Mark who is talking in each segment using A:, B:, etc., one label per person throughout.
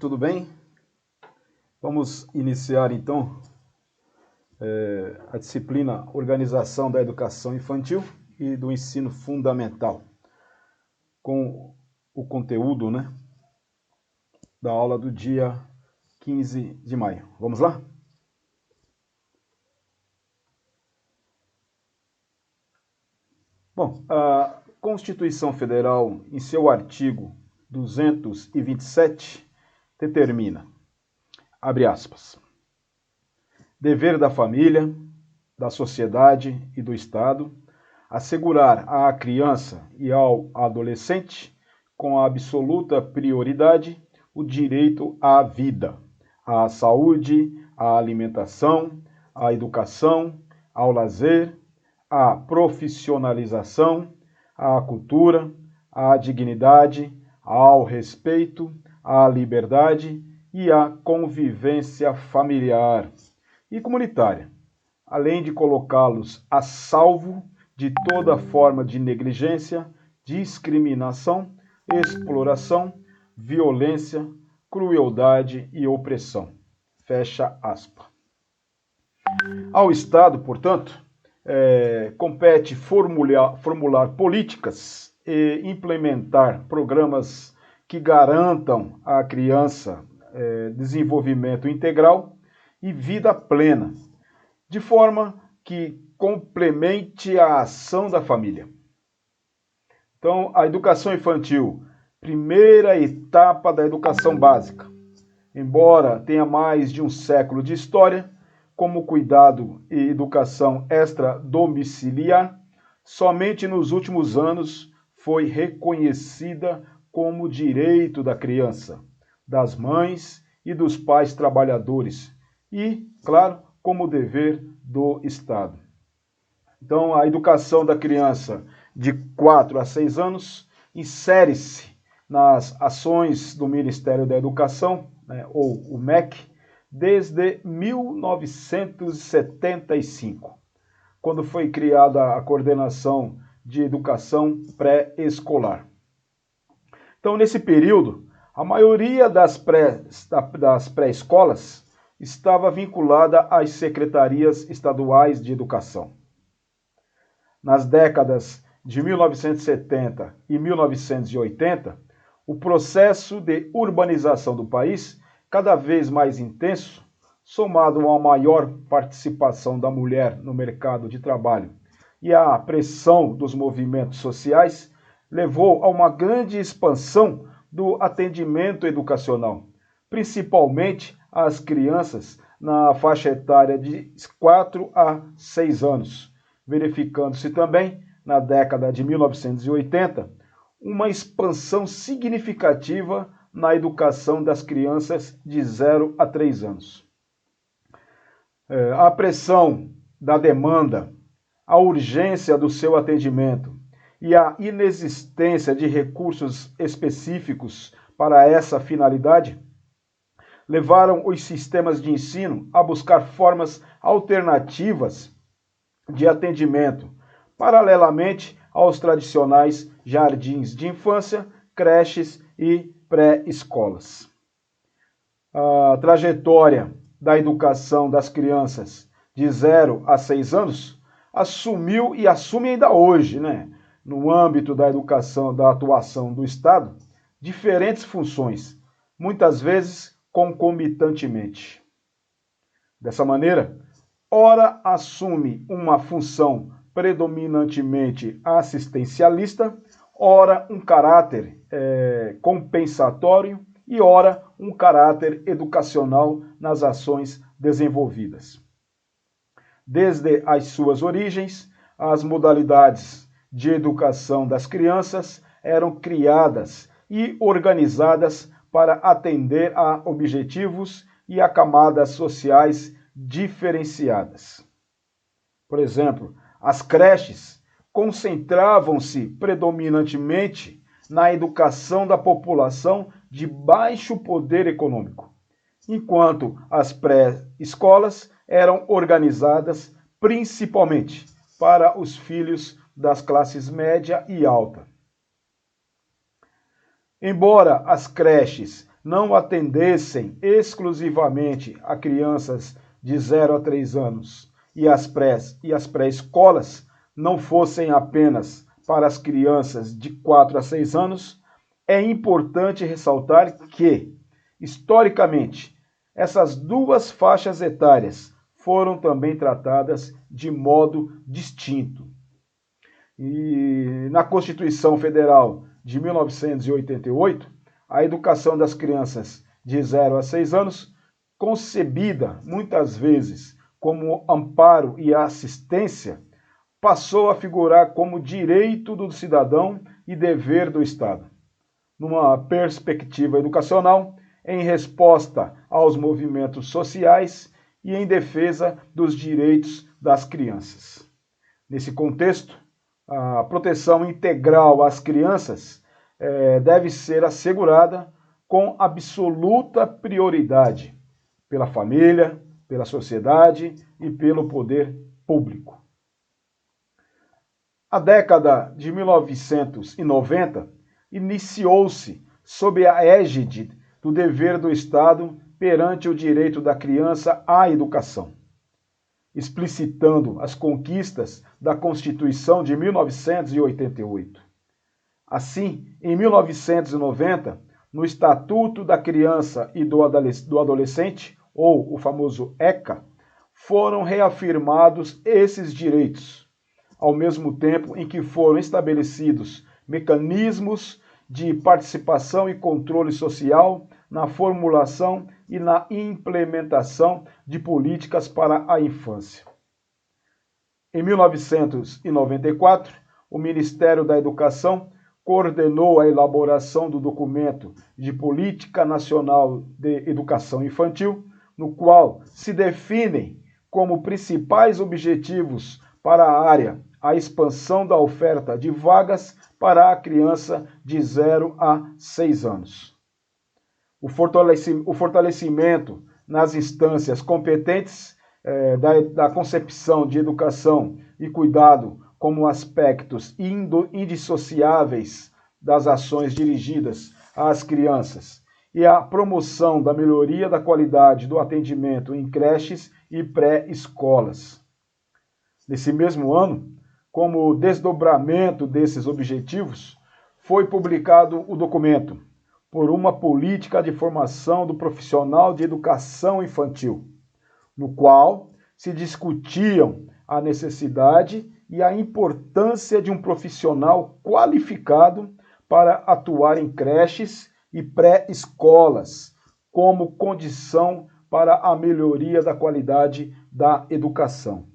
A: tudo bem? Vamos iniciar então a disciplina Organização da Educação Infantil e do Ensino Fundamental, com o conteúdo, da aula do dia 15 de maio. Vamos lá? Bom, a Constituição Federal, em seu artigo 227, determina, abre aspas, dever da família, da sociedade e do Estado, assegurar à criança e ao adolescente, com a absoluta prioridade, o direito à vida, à saúde, à alimentação, à educação, ao lazer, à profissionalização, à cultura, à dignidade, ao respeito, à liberdade e à convivência familiar e comunitária, além de colocá-los a salvo de toda forma de negligência, discriminação, exploração, violência, crueldade e opressão. Fecha aspas. Ao Estado, portanto, compete formular políticas e implementar programas que garantam à criança desenvolvimento integral e vida plena, de forma que complemente a ação da família. Então, a educação infantil, primeira etapa da educação básica, embora tenha mais de um século de história, como cuidado e educação extradomiciliar, somente nos últimos anos foi reconhecida como direito da criança, das mães e dos pais trabalhadores e, claro, como dever do Estado. Então, a educação da criança de 4 a 6 anos insere-se nas ações do Ministério da Educação, ou o MEC, desde 1975, quando foi criada a Coordenação de Educação Pré-Escolar. Então, nesse período, a maioria das pré-escolas estava vinculada às secretarias estaduais de educação. Nas décadas de 1970 e 1980, o processo de urbanização do país, cada vez mais intenso, somado a uma maior participação da mulher no mercado de trabalho e à pressão dos movimentos sociais, levou a uma grande expansão do atendimento educacional, principalmente às crianças na faixa etária de 4 a 6 anos, verificando-se também, na década de 1980, uma expansão significativa na educação das crianças de 0 a 3 anos. A pressão da demanda, a urgência do seu atendimento e a inexistência de recursos específicos para essa finalidade levaram os sistemas de ensino a buscar formas alternativas de atendimento, paralelamente aos tradicionais jardins de infância, creches e pré-escolas. A trajetória da educação das crianças de 0 a 6 anos assumiu e assume ainda hoje, no âmbito da educação, da atuação do Estado, diferentes funções, muitas vezes concomitantemente. Dessa maneira, ora assume uma função predominantemente assistencialista, ora um caráter compensatório e ora um caráter educacional nas ações desenvolvidas. Desde as suas origens, as modalidades de educação das crianças eram criadas e organizadas para atender a objetivos e a camadas sociais diferenciadas. Por exemplo, as creches concentravam-se predominantemente na educação da população de baixo poder econômico, enquanto as pré-escolas eram organizadas principalmente para os filhos das classes média e alta. Embora as creches não atendessem exclusivamente a crianças de 0 a 3 anos e as pré-escolas não fossem apenas para as crianças de 4 a 6 anos, é importante ressaltar que, historicamente, essas duas faixas etárias foram também tratadas de modo distinto. E na Constituição Federal de 1988, a educação das crianças de 0 a 6 anos, concebida muitas vezes como amparo e assistência, passou a figurar como direito do cidadão e dever do Estado, numa perspectiva educacional, em resposta aos movimentos sociais e em defesa dos direitos das crianças. Nesse contexto, a proteção integral às crianças deve ser assegurada com absoluta prioridade pela família, pela sociedade e pelo poder público. A década de 1990 iniciou-se sob a égide do dever do Estado perante o direito da criança à educação, explicitando as conquistas da Constituição de 1988. Assim, em 1990, no Estatuto da Criança e do Adolescente, ou o famoso ECA, foram reafirmados esses direitos, ao mesmo tempo em que foram estabelecidos mecanismos de participação e controle social na formulação e na implementação de políticas para a infância. Em 1994, o Ministério da Educação coordenou a elaboração do documento de Política Nacional de Educação Infantil, no qual se definem como principais objetivos para a área a expansão da oferta de vagas para a criança de 0 a 6 anos. O fortalecimento nas instâncias competentes da concepção de educação e cuidado como aspectos indissociáveis das ações dirigidas às crianças e a promoção da melhoria da qualidade do atendimento em creches e pré-escolas. Nesse mesmo ano, como desdobramento desses objetivos, foi publicado o documento Por uma Política de Formação do Profissional de Educação Infantil, no qual se discutiam a necessidade e a importância de um profissional qualificado para atuar em creches e pré-escolas, como condição para a melhoria da qualidade da educação.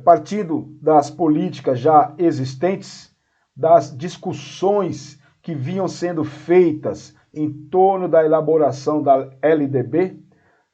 A: Partindo das políticas já existentes, das discussões que vinham sendo feitas em torno da elaboração da LDB,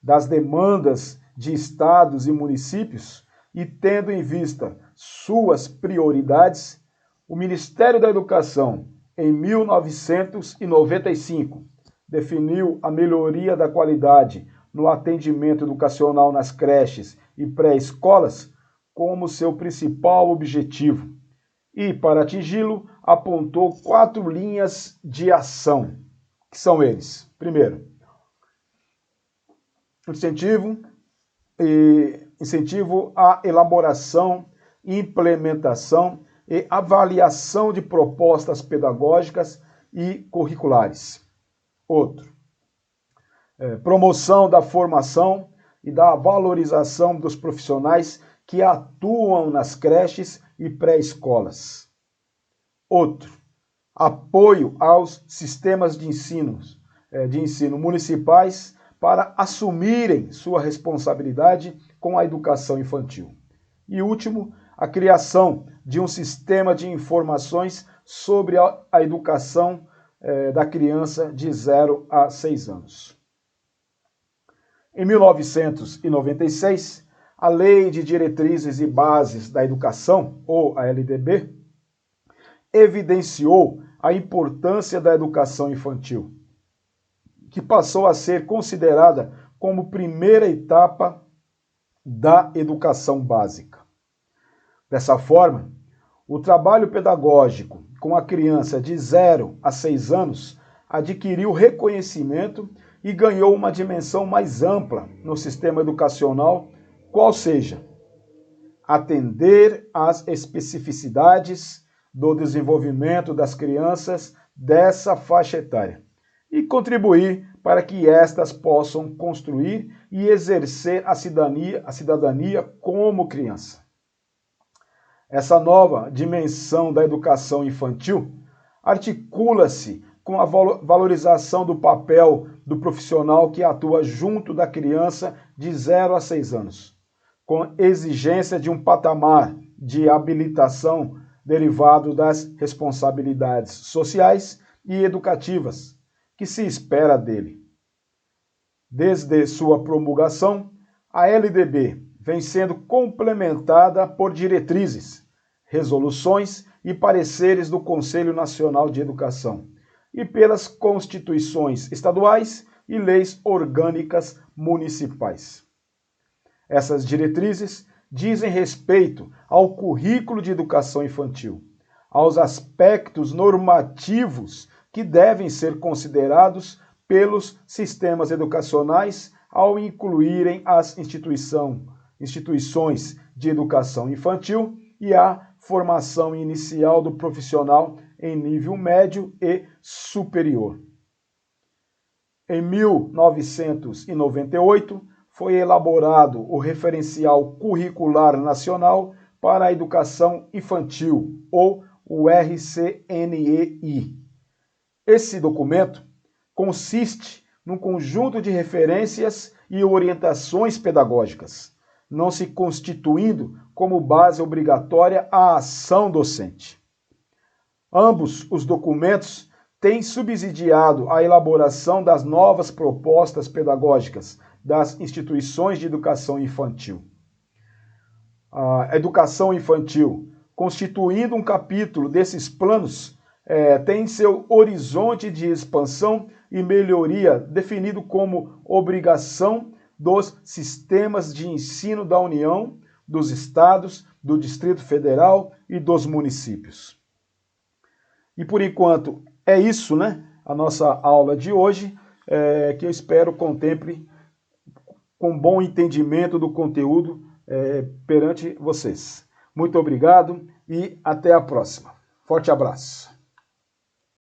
A: das demandas de estados e municípios, e tendo em vista suas prioridades, o Ministério da Educação, em 1995, definiu a melhoria da qualidade no atendimento educacional nas creches e pré-escolas como seu principal objetivo e, para atingi-lo, apontou 4 linhas de ação, que são eles. Primeiro, incentivo à elaboração, implementação e avaliação de propostas pedagógicas e curriculares. Outro, promoção da formação e da valorização dos profissionais que atuam nas creches e pré-escolas. Outro, apoio aos sistemas de ensino municipais para assumirem sua responsabilidade com a educação infantil. E último, a criação de um sistema de informações sobre a educação da criança de 0 a 6 anos. Em 1996, a Lei de Diretrizes e Bases da Educação, ou a LDB, evidenciou a importância da educação infantil, que passou a ser considerada como primeira etapa da educação básica. Dessa forma, o trabalho pedagógico com a criança de 0 a 6 anos adquiriu reconhecimento e ganhou uma dimensão mais ampla no sistema educacional, qual seja atender às especificidades do desenvolvimento das crianças dessa faixa etária e contribuir para que estas possam construir e exercer a cidadania como criança. Essa nova dimensão da educação infantil articula-se com a valorização do papel do profissional que atua junto da criança de 0 a 6 anos, com exigência de um patamar de habilitação derivado das responsabilidades sociais e educativas que se espera dele. Desde sua promulgação, a LDB vem sendo complementada por diretrizes, resoluções e pareceres do Conselho Nacional de Educação e pelas constituições estaduais e leis orgânicas municipais. Essas diretrizes dizem respeito ao currículo de educação infantil, aos aspectos normativos que devem ser considerados pelos sistemas educacionais ao incluírem as instituições de educação infantil e a formação inicial do profissional em nível médio e superior. Em 1998, foi elaborado o Referencial Curricular Nacional para a Educação Infantil, ou o RCNEI. Esse documento consiste num conjunto de referências e orientações pedagógicas, não se constituindo como base obrigatória a ação docente. Ambos os documentos têm subsidiado a elaboração das novas propostas pedagógicas das instituições de educação infantil. A educação infantil, constituindo um capítulo desses planos, tem seu horizonte de expansão e melhoria definido como obrigação dos sistemas de ensino da União, dos estados, do Distrito Federal e dos municípios. E por enquanto é isso, né? A nossa aula de hoje, que eu espero contemple com bom entendimento do conteúdo perante vocês. Muito obrigado e até a próxima. Forte abraço.